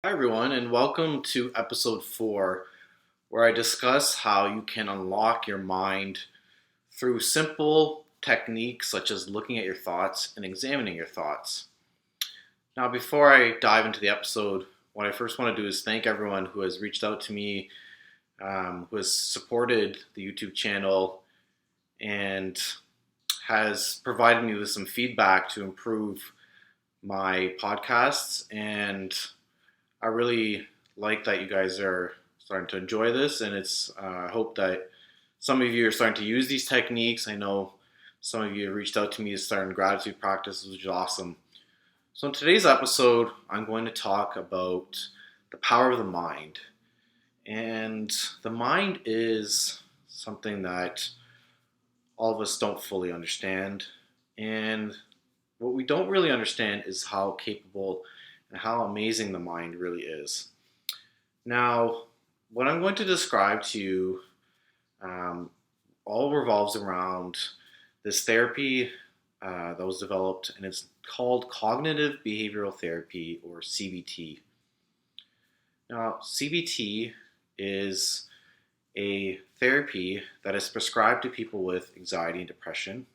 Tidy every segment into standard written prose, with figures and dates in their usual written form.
Hi, everyone, and welcome to episode 4, where I discuss how you can unlock your mind through simple techniques such as looking at your thoughts and examining your thoughts. Now, before I dive into the episode, what I first want to do is thank everyone who has reached out to me, who has supported the YouTube channel, and has provided me with some feedback to improve my podcasts. And I really like that you guys are starting to enjoy this, and I hope that some of you are starting to use these techniques. I know some of you have reached out to me to start gratitude practices, which is awesome. So in today's episode, I'm going to talk about the power of the mind. And the mind is something that all of us don't fully understand. And what we don't really understand is how capable and how amazing the mind really is. Now, what I'm going to describe to you all revolves around this therapy that was developed, and it's called Cognitive Behavioural Therapy, or CBT. Now, CBT is a therapy that is prescribed to people with anxiety and depression,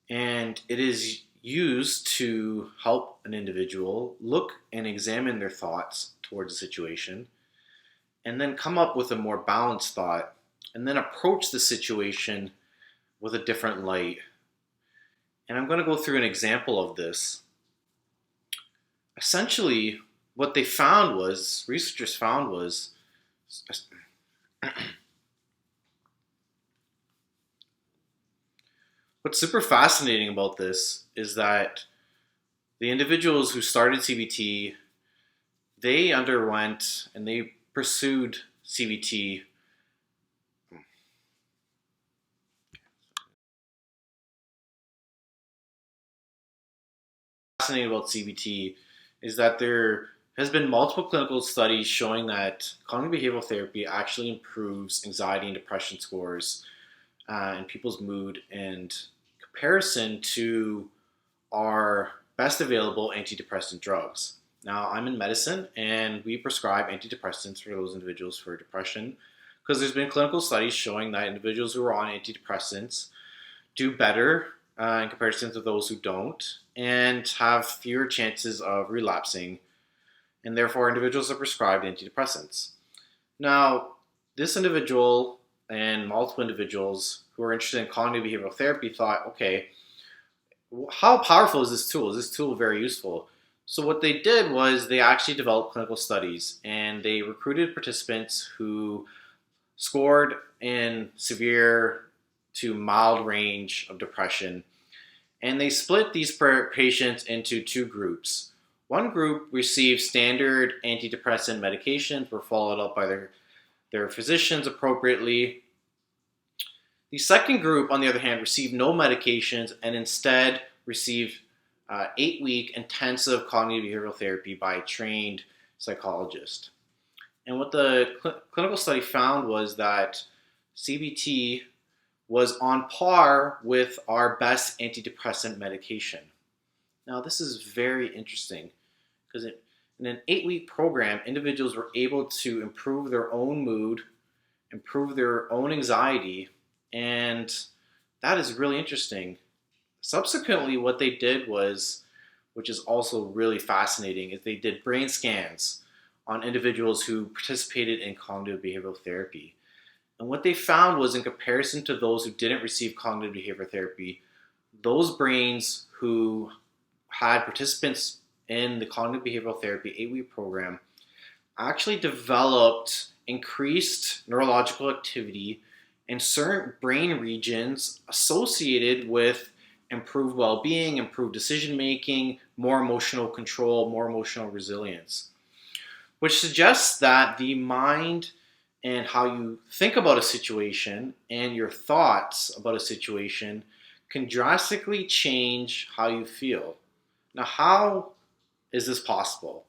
and it is used to help an individual look and examine their thoughts towards a situation, and then come up with a more balanced thought, and then approach the situation with a different light. And I'm going to go through an example of this. Essentially, what researchers found was, what's super fascinating about this is that the individuals who started CBT, they underwent and they pursued CBT. Fascinating about CBT is that there has been multiple clinical studies showing that cognitive behavioral therapy actually improves anxiety and depression scores and people's mood in comparison to our best available antidepressant drugs. Now, I'm in medicine, and we prescribe antidepressants for those individuals for depression because there's been clinical studies showing that individuals who are on antidepressants do better in comparison to those who don't and have fewer chances of relapsing, and therefore individuals are prescribed antidepressants. Now, this individual and multiple individuals who are interested in cognitive behavioral therapy thought, okay, how powerful is this tool? Is this tool very useful? So what they did was they actually developed clinical studies, and they recruited participants who scored in severe to mild range of depression, and they split these patients into two groups. One group received standard antidepressant medications, were followed up by their physicians appropriately. The second group, on the other hand, received no medications and instead received 8-week intensive cognitive behavioral therapy by a trained psychologist. And what the clinical study found was that CBT was on par with our best antidepressant medication. Now, this is very interesting because in an 8-week program, individuals were able to improve their own mood, improve their own anxiety, and that is really interesting. Subsequently, what they did was, which is also really fascinating, is they did brain scans on individuals who participated in cognitive behavioral therapy. And what they found was, in comparison to those who didn't receive cognitive behavioral therapy, those brains who had participants in the cognitive behavioral therapy 8-week program actually developed increased neurological activity in certain brain regions associated with improved well-being, improved decision-making, more emotional control, more emotional resilience, which suggests that the mind and how you think about a situation and your thoughts about a situation can drastically change how you feel. Now, how is this possible?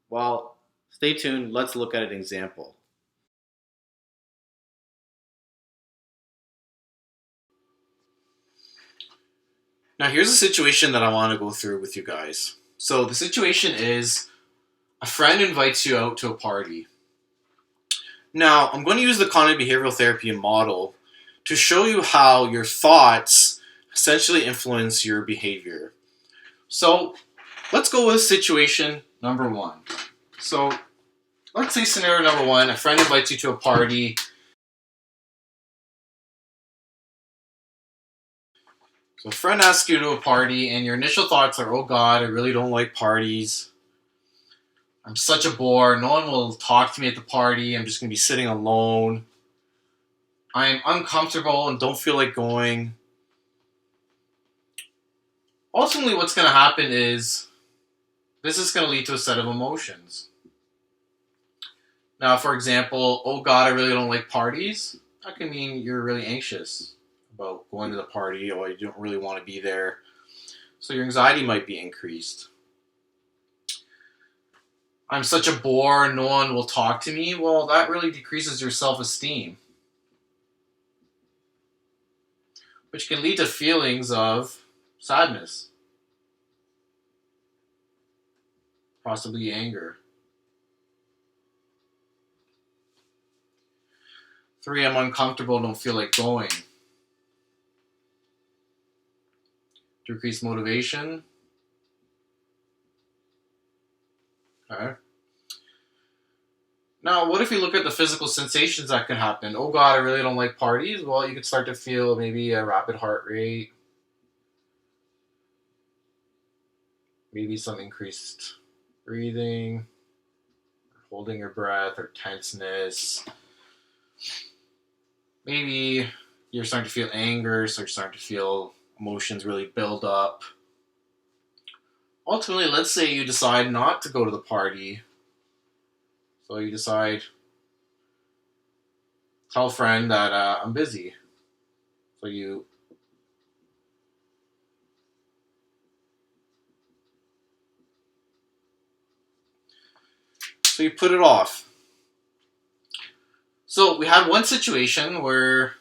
Well, stay tuned. Let's look at an example. Now, here's a situation that I want to go through with you guys. So the situation is A friend invites you out to a party. Now, I'm going to use the cognitive behavioral therapy model to show you how your thoughts essentially influence your behavior. So, let's go with situation number one. So, let's say scenario number one, a friend invites you to a party. So a friend asks you to a party and your initial thoughts are, oh God, I really don't like parties. I'm such a bore. No one will talk to me at the party. I'm just going to be sitting alone. I'm uncomfortable and don't feel like going. Ultimately, what's going to happen is this is going to lead to a set of emotions. Now, for example, oh God, I really don't like parties. That can mean you're really anxious about going to the party or you don't really want to be there. So your anxiety might be increased. I'm such a bore, no one will talk to me. Well, that really decreases your self-esteem, which can lead to feelings of sadness, possibly anger. 3, I'm uncomfortable, don't feel like going. Decreased motivation. Okay. Now, what if you look at the physical sensations that can happen? Oh God, I really don't like parties. Well, you could start to feel maybe a rapid heart rate, maybe some increased breathing, holding your breath, or tenseness. Maybe you're starting to feel anger, so you're starting to feel emotions really build up. Ultimately, let's say you decide not to go to the party. So you decide, tell a friend that I'm busy. So you put it off. So we had one situation where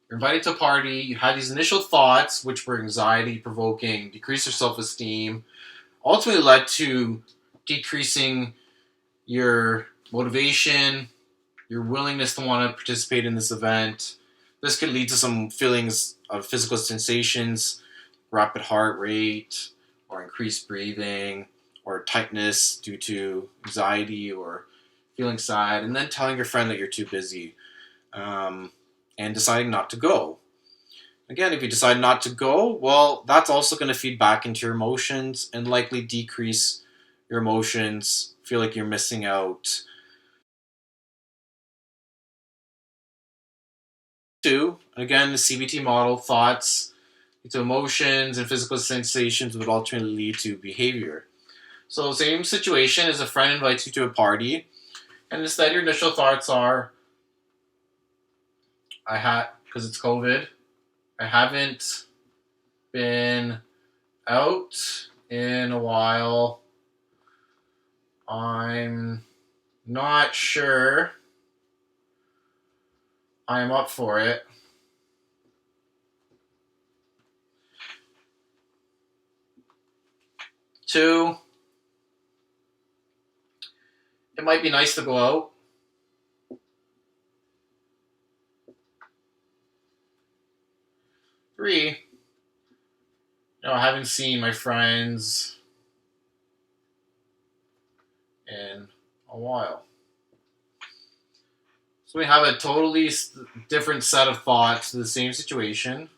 you're invited to a party, you had these initial thoughts, which were anxiety provoking, decreased your self-esteem, ultimately led to decreasing your motivation, your willingness to want to participate in this event. This could lead to some feelings of physical sensations, rapid heart rate, or increased breathing, or tightness due to anxiety or feeling sad, and then telling your friend that you're too busy, and deciding not to go. Again, if you decide not to go, well, that's also going to feed back into your emotions and likely decrease your emotions, feel like you're missing out. 2, again, the CBT model, thoughts into emotions and physical sensations would ultimately lead to behavior. So same situation as a friend invites you to a party, and instead your initial thoughts are, because it's COVID, I haven't been out in a while. I'm not sure I'm up for it. 2, it might be nice to go out. 3, I haven't seen my friends in a while. So we have a totally different set of thoughts to the same situation,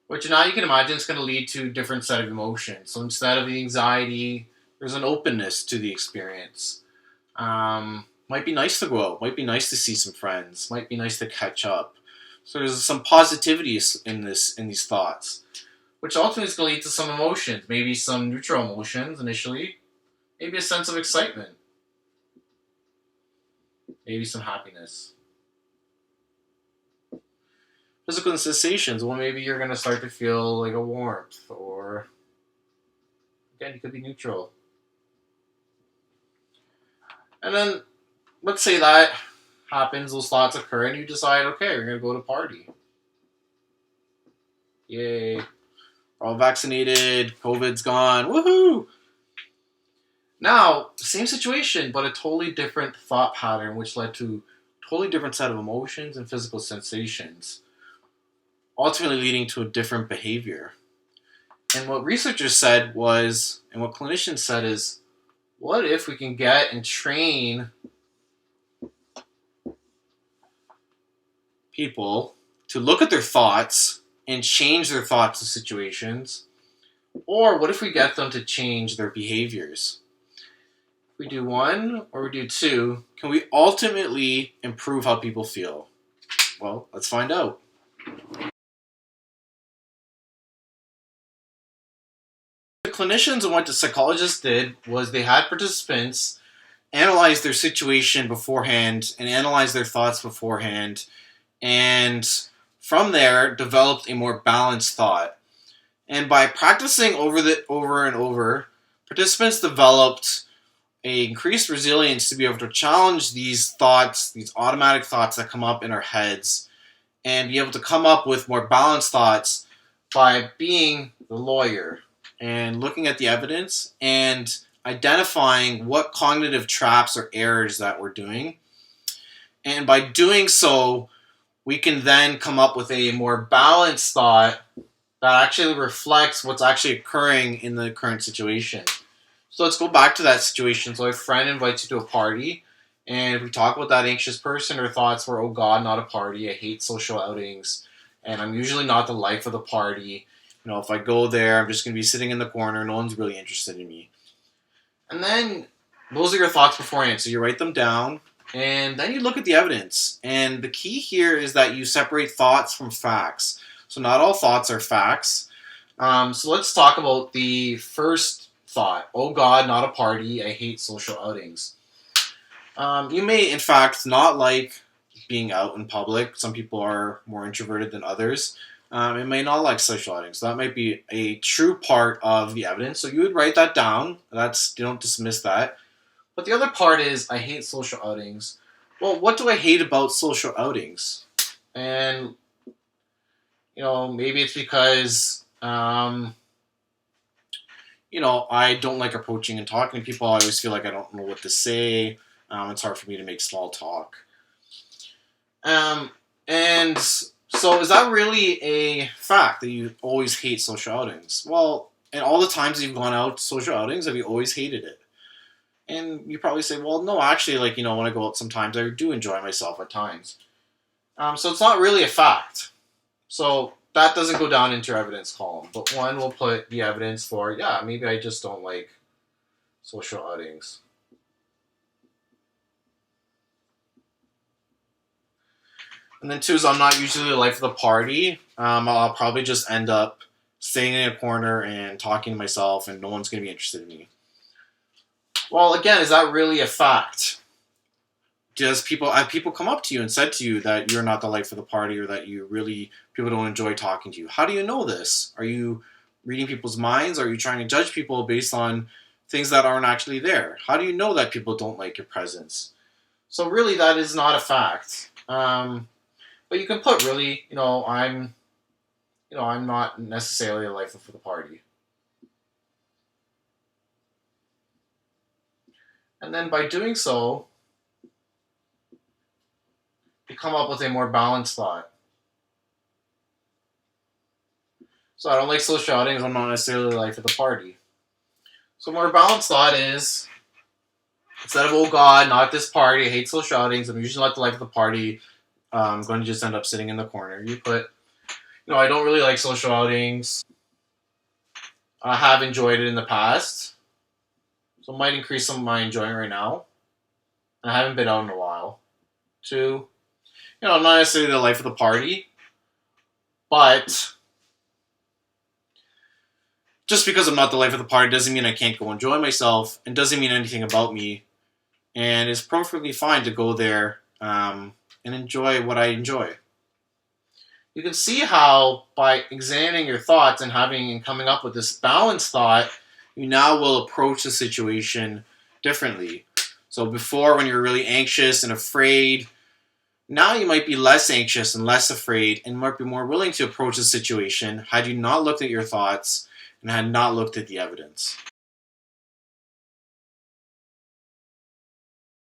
which now you can imagine is going to lead to a different set of emotions. So instead of the anxiety, there's an openness to the experience. Might be nice to go out. Might be nice to see some friends. Might be nice to catch up. So there's some positivity in these thoughts, which ultimately is going to lead to some emotions. Maybe some neutral emotions initially. Maybe a sense of excitement. Maybe some happiness. Physical sensations. Well, maybe you're going to start to feel like a warmth, or again, it could be neutral. And then, let's say that happens, those thoughts occur, and you decide, okay, we're going to go to a party. Yay. We're all vaccinated, COVID's gone, woohoo! Now, same situation, but a totally different thought pattern, which led to a totally different set of emotions and physical sensations, ultimately leading to a different behavior. And what researchers said was, and what clinicians said is, what if we can get and train people to look at their thoughts and change their thoughts to situations? Or what if we get them to change their behaviors? If we do one or we do two, can we ultimately improve how people feel? Well, let's find out. The clinicians and what the psychologists did was they had participants analyze their situation beforehand and analyze their thoughts beforehand, and from there developed a more balanced thought. And by practicing over and over, participants developed a increased resilience to be able to challenge these thoughts, these automatic thoughts that come up in our heads, and be able to come up with more balanced thoughts by being the lawyer and looking at the evidence and identifying what cognitive traps or errors that we're doing. And by doing so, we can then come up with a more balanced thought that actually reflects what's actually occurring in the current situation. So let's go back to that situation. So a friend invites you to a party, and if we talk about that anxious person, her thoughts were, oh God, not a party. I hate social outings, and I'm usually not the life of the party. You know, if I go there, I'm just going to be sitting in the corner. No one's really interested in me. And then those are your thoughts beforehand. So you write them down, and then you look at the evidence. And the key here is that you separate thoughts from facts. So not all thoughts are facts. So let's talk about the first thought. Oh God, not a party. I hate social outings. You may, in fact, not like being out in public. Some people are more introverted than others. It may not like social outings. So that might be a true part of the evidence. So you would write that down. Don't dismiss that. But the other part is, I hate social outings. Well, what do I hate about social outings? And, maybe it's because, I don't like approaching and talking to people. I always feel like I don't know what to say. It's hard for me to make small talk. And so is that really a fact that you always hate social outings? Well, and all the times you've gone out to social outings, have you always hated it? And you probably say, well, no, actually, when I go out sometimes, I do enjoy myself at times. So it's not really a fact. So that doesn't go down into your evidence column. But one will put the evidence for, yeah, maybe I just don't like social outings. And then two is, I'm not usually the life of the party. I'll probably just end up staying in a corner and talking to myself, and no one's going to be interested in me. Well, again, is that really a fact? Have people come up to you and said to you that you're not the life of the party, or that people don't enjoy talking to you? How do you know this? Are you reading people's minds? Are you trying to judge people based on things that aren't actually there? How do you know that people don't like your presence? So really, that is not a fact. But you can put, really, I'm not necessarily the life of the party. And then by doing so, you come up with a more balanced thought. So I don't like social outings. I'm not necessarily the life of the party. So more balanced thought is, instead of, oh God, not this party, I hate social outings, I'm usually not the life of the party, I'm going to just end up sitting in the corner. You put, I don't really like social outings. I have enjoyed it in the past. So it might increase some of my enjoying right now. I haven't been out in a while. Two, I'm not necessarily the life of the party, but just because I'm not the life of the party doesn't mean I can't go enjoy myself, and doesn't mean anything about me. And it's perfectly fine to go there and enjoy what I enjoy. You can see how, by examining your thoughts and coming up with this balanced thought, you now will approach the situation differently. So before, when you're really anxious and afraid, now you might be less anxious and less afraid, and might be more willing to approach the situation had you not looked at your thoughts and had not looked at the evidence.